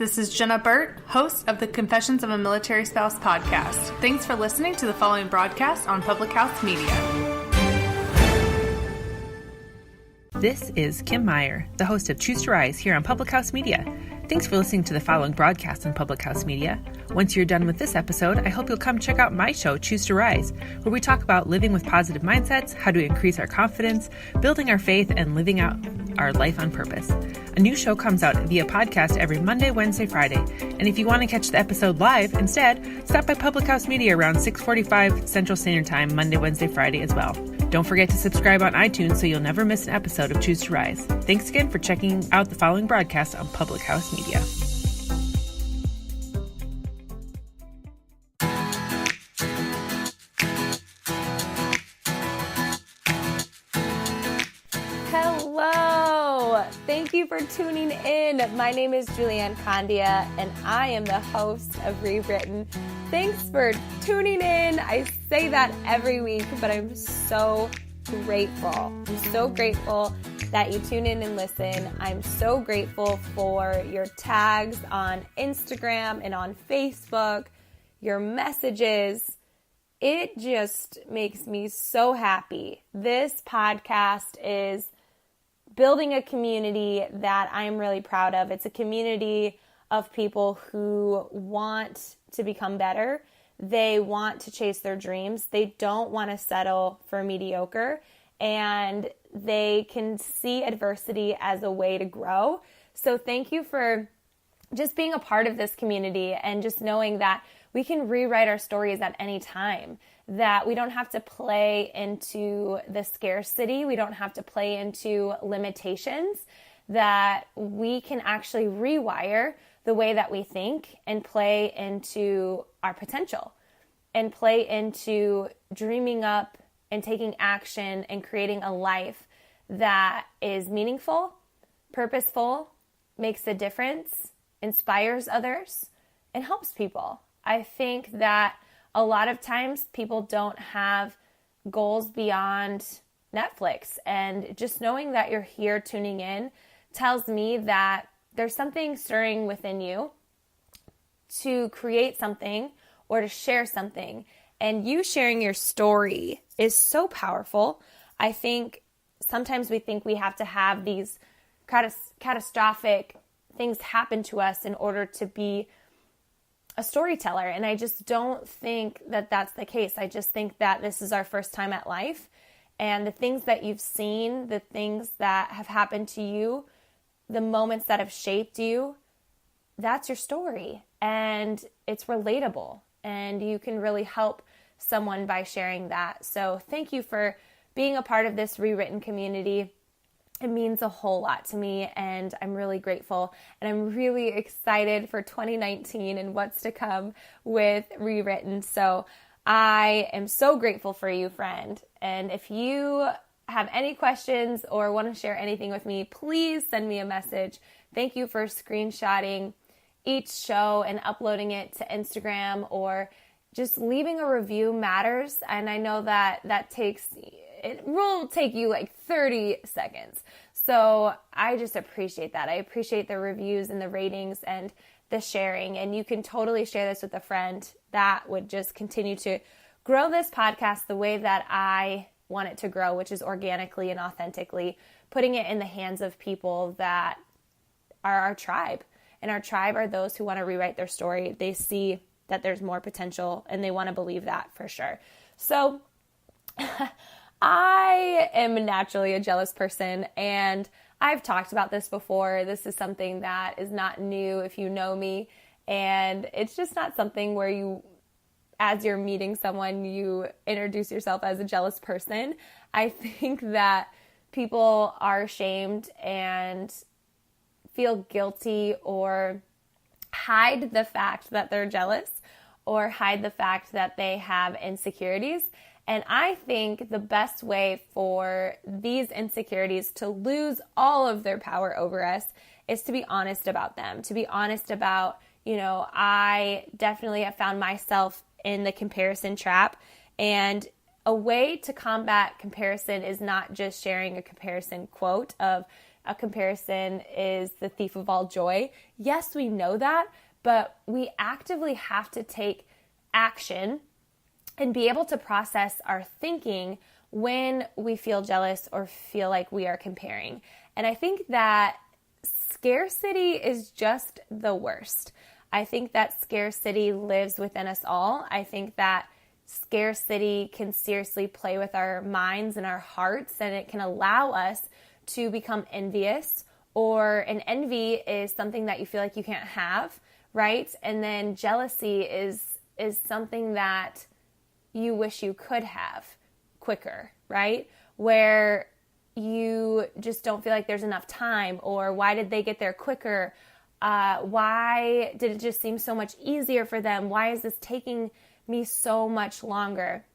This is Jenna Burt, host of the Confessions of a Military Spouse podcast. Thanks for listening to the following broadcast on Public House Media. This is Kim Meyer, the host of Choose to Rise here on Public House Media. Thanks for listening to the following broadcast on Public House Media. Once you're done with this episode, I hope you'll come check out my show, Choose to Rise, where we talk about living with positive mindsets, how to increase our confidence, building our faith, and living out our life on purpose. A new show comes out via podcast every Monday, Wednesday, Friday. And if you want to catch the episode live instead, stop by Public House Media around 6:45 Central Standard Time, Monday, Wednesday, Friday as well. Don't forget to subscribe on iTunes so you'll never miss an episode of Choose to Rise. Thanks again for checking out the following broadcast on Public House Media. Hello! Thank you for tuning in. My name is Julianne Condia, and I am the host of Rewritten. Thanks for tuning in. I say that every week, but I'm so grateful. I'm so grateful that you tune in and listen. I'm so grateful for your tags on Instagram and on Facebook, your messages. It just makes me so happy. This podcast is building a community that I'm really proud of. It's a community of people who want to become better. They want to chase their dreams. They don't want to settle for mediocre, and they can see adversity as a way to grow. So thank you for just being a part of this community and just knowing that we can rewrite our stories at any time, that we don't have to play into the scarcity. We don't have to play into limitations, that we can actually rewire the way that we think and play into our potential and play into dreaming up and taking action and creating a life that is meaningful, purposeful, makes a difference, inspires others, and helps people. I think that a lot of times people don't have goals beyond Netflix, and just knowing that you're here tuning in tells me that there's something stirring within you to create something or to share something. And you sharing your story is so powerful. I think sometimes we think we have to have these catastrophic things happen to us in order to be a storyteller. And I just don't think that that's the case. I just think that this is our first time at life. And the things that you've seen, the things that have happened to you, the moments that have shaped you, that's your story. And it's relatable. And you can really help someone by sharing that. So thank you for being a part of this Rewritten community. It means a whole lot to me, and I'm really grateful, and I'm really excited for 2019 and what's to come with Rewritten. So I am so grateful for you, friend. And if you have any questions or want to share anything with me, please send me a message. Thank you for screenshotting each show and uploading it to Instagram, or just leaving a review matters. And I know that it will take you like 30 seconds. So I just appreciate that. I appreciate the reviews and the ratings and the sharing. And you can totally share this with a friend. That would just continue to grow this podcast the way that I want it to grow, which is organically and authentically, putting it in the hands of people that are our tribe. And our tribe are those who want to rewrite their story. They see that there's more potential, and they want to believe that for sure. So I am naturally a jealous person, and I've talked about this before. This is something that is not new if you know me, and it's just not something where you, as you're meeting someone, you introduce yourself as a jealous person. I think that people are ashamed and feel guilty or hide the fact that they're jealous or hide the fact that they have insecurities. And I think the best way for these insecurities to lose all of their power over us is to be honest about them, to be honest about, I definitely have found myself in the comparison trap. And a way to combat comparison is not just sharing a comparison quote of a comparison is the thief of all joy. Yes, we know that, but we actively have to take action and be able to process our thinking when we feel jealous or feel like we are comparing. And I think that scarcity is just the worst. I think that scarcity lives within us all. I think that scarcity can seriously play with our minds and our hearts, and it can allow us to become envious, and envy is something that you feel like you can't have, right? And then jealousy is something that you wish you could have quicker, right? Where you just don't feel like there's enough time, or why did they get there quicker? Why did it just seem so much easier for them? Why is this taking me so much longer?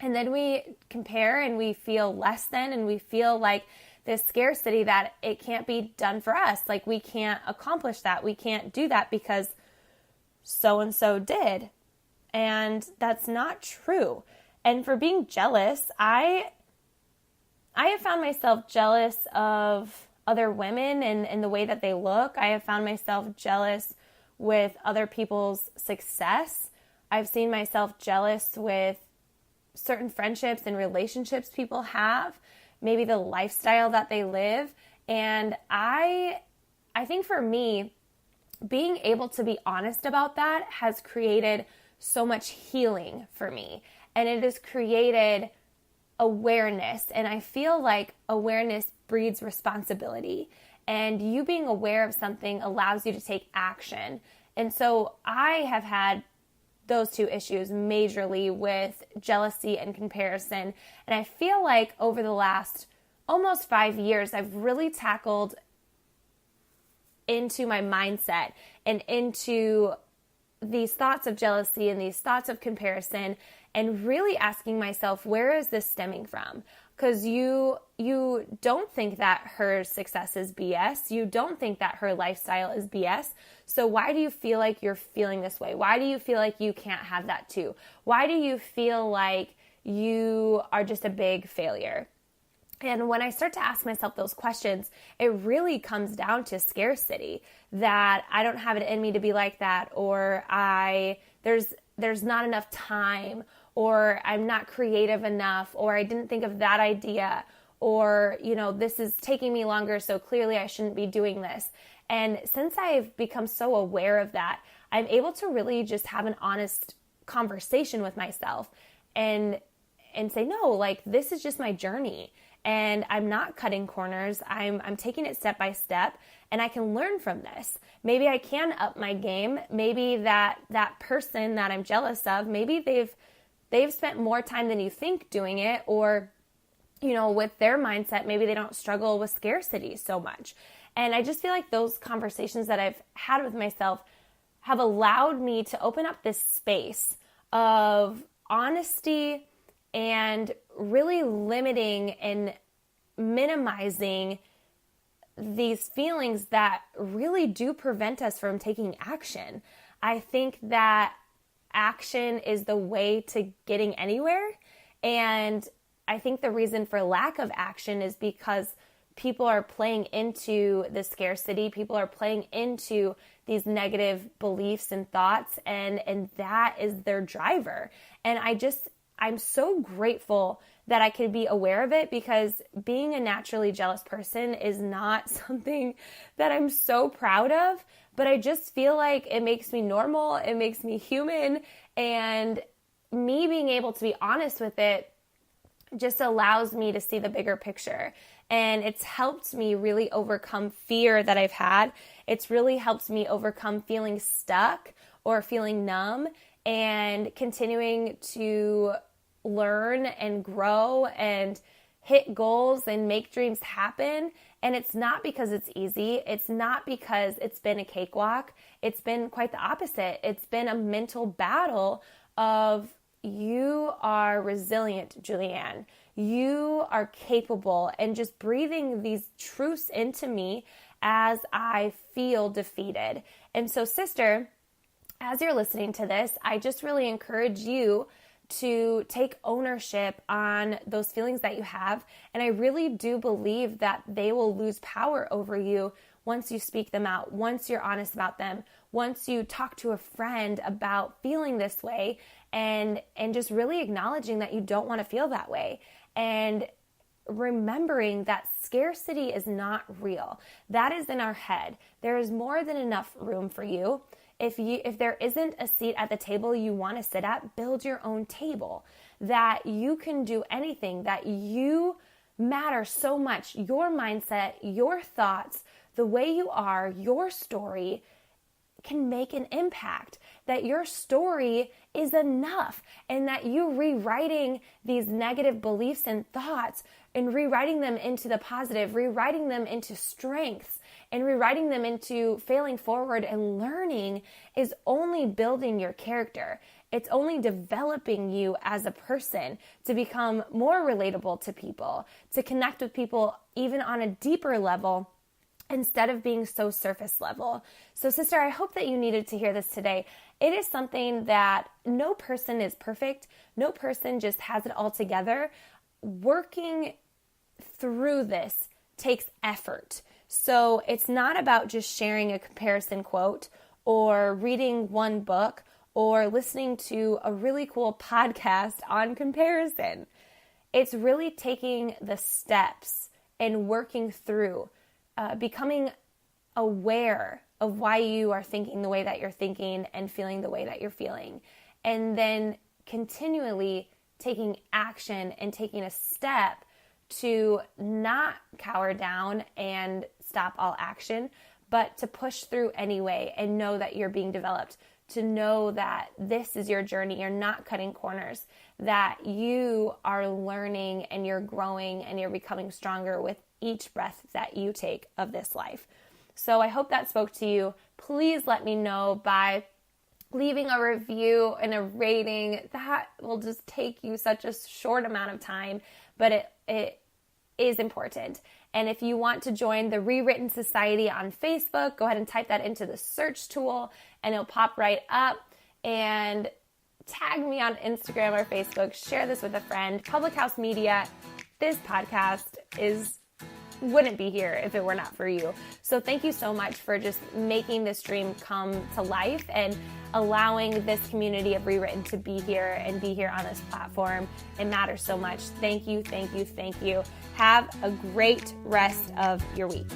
And then we compare and we feel less than, and we feel like this scarcity that it can't be done for us. Like we can't accomplish that. We can't do that because so-and-so did. And that's not true. And for being jealous, I have found myself jealous of other women and the way that they look. I have found myself jealous with other people's success. I've seen myself jealous with certain friendships and relationships people have, maybe the lifestyle that they live. And I think for me, being able to be honest about that has created so much healing for me. And it has created awareness. And I feel like awareness breeds responsibility. And you being aware of something allows you to take action. And so I have had those two issues majorly with jealousy and comparison. And I feel like over the last almost 5 years, I've really tackled into my mindset and into these thoughts of jealousy and these thoughts of comparison, and really asking myself, where is this stemming from? Because you don't think that her success is BS. You don't think that her lifestyle is BS. So why do you feel like you're feeling this way? Why do you feel like you can't have that too? Why do you feel like you are just a big failure? And when I start to ask myself those questions, it really comes down to scarcity, that I don't have it in me to be like that, or there's not enough time, or I'm not creative enough, or I didn't think of that idea, or, this is taking me longer, so clearly I shouldn't be doing this. And since I've become so aware of that, I'm able to really just have an honest conversation with myself and say, no, like, this is just my journey. And I'm not cutting corners. I'm taking it step by step, and I can learn from this. Maybe I can up my game. Maybe that person that I'm jealous of, maybe they've spent more time than you think doing it, or, with their mindset, maybe they don't struggle with scarcity so much. And I just feel like those conversations that I've had with myself have allowed me to open up this space of honesty and really limiting and minimizing these feelings that really do prevent us from taking action. I think that action is the way to getting anywhere. And I think the reason for lack of action is because people are playing into the scarcity. People are playing into these negative beliefs and thoughts, and that is their driver. And I'm so grateful that I could be aware of it, because being a naturally jealous person is not something that I'm so proud of, but I just feel like it makes me normal, it makes me human, and me being able to be honest with it just allows me to see the bigger picture. And it's helped me really overcome fear that I've had. It's really helped me overcome feeling stuck or feeling numb, and continuing to learn and grow and hit goals and make dreams happen. And it's not because it's easy. It's not because it's been a cakewalk. It's been quite the opposite. It's been a mental battle of, you are resilient, Julianne. You are capable, and just breathing these truths into me as I feel defeated. And so, sister, as you're listening to this, I just really encourage you to take ownership on those feelings that you have. And I really do believe that they will lose power over you once you speak them out, once you're honest about them, once you talk to a friend about feeling this way, and just really acknowledging that you don't want to feel that way. And remembering that scarcity is not real. That is in our head. There is more than enough room for you. If there isn't a seat at the table you want to sit at, build your own table. That you can do anything, that you matter so much. Your mindset, your thoughts, the way you are, your story can make an impact. That your story is enough, and that you rewriting these negative beliefs and thoughts and rewriting them into the positive, rewriting them into strengths, and rewriting them into failing forward and learning is only building your character. It's only developing you as a person to become more relatable to people, to connect with people even on a deeper level instead of being so surface level. So sister, I hope that you needed to hear this today. It is something that no person is perfect. No person just has it all together. Working through this takes effort. So it's not about just sharing a comparison quote or reading one book or listening to a really cool podcast on comparison. It's really taking the steps and working through, becoming aware of why you are thinking the way that you're thinking and feeling the way that you're feeling. And then continually taking action and taking a step to not cower down and stop all action, but to push through anyway and know that you're being developed, to know that this is your journey. You're not cutting corners, that you are learning and you're growing and you're becoming stronger with each breath that you take of this life. So I hope that spoke to you. Please let me know by leaving a review and a rating. That will just take you such a short amount of time, but it is important. And if you want to join the Rewritten Society on Facebook, go ahead and type that into the search tool and it'll pop right up. And tag me on Instagram or Facebook. Share this with a friend. Public House Media, this podcast wouldn't be here if it were not for you. So thank you so much for just making this dream come to life and allowing this community of Rewritten to be here and be here on this platform. It matters so much. Thank you, thank you, thank you. Have a great rest of your week.